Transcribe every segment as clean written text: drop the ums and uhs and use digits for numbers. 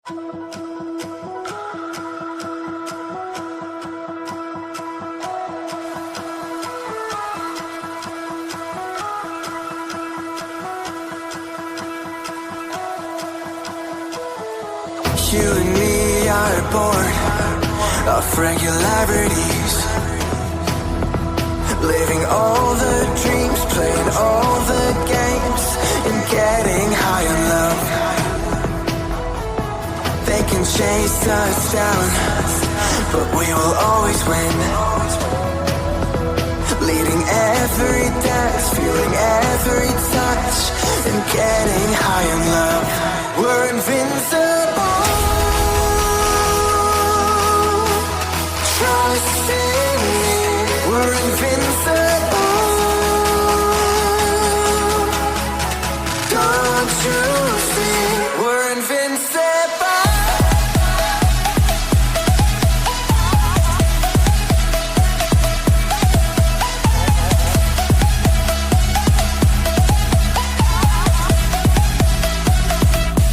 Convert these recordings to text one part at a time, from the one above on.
You and me are bored of regularities, living all the dreams, playing all the games, and getting high in love. They can chase us down, but we will always win. Leading every dance, feeling every touch, and getting high in love. We're invincible. Trust in me, we're invincible. Don't you see, we're invincible.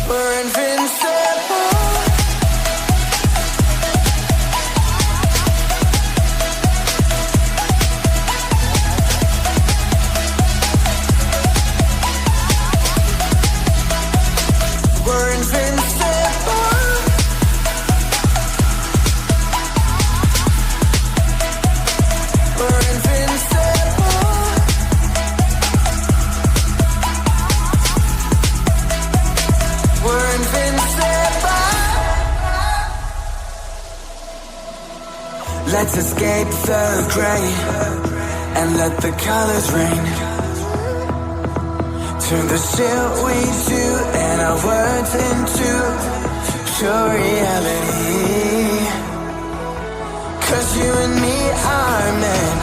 We're invincible. We're invincible. We're invincible. We're invincible. Let's escape the gray and let the colors rain. Turn the shit we do and our words into pure reality. 'Cause you and me are meant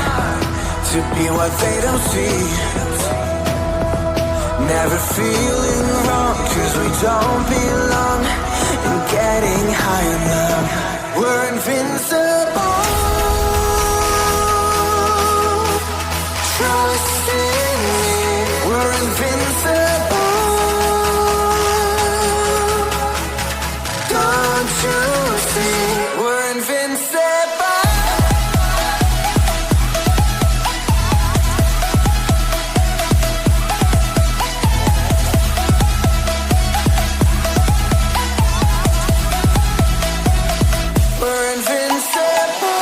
to be what they don't see. Never feeling wrong 'cause we don't belong. And getting high in love. We're invincible. Trust in me, we're invincible. Don't you see, we're invincible. We're invincible.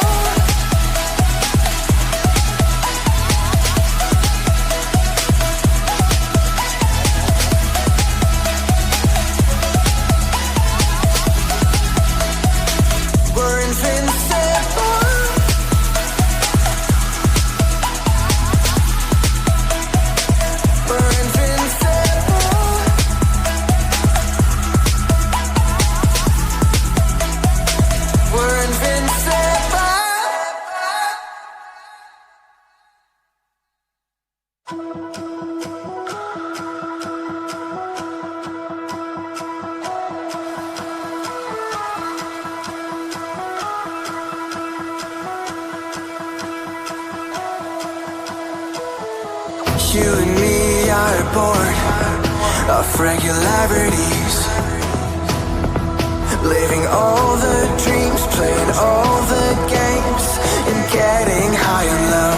We're invincible. We're invincible. We're invincible. You and me are bored of regularities, living all the dreams, playing all the games, and getting high in love.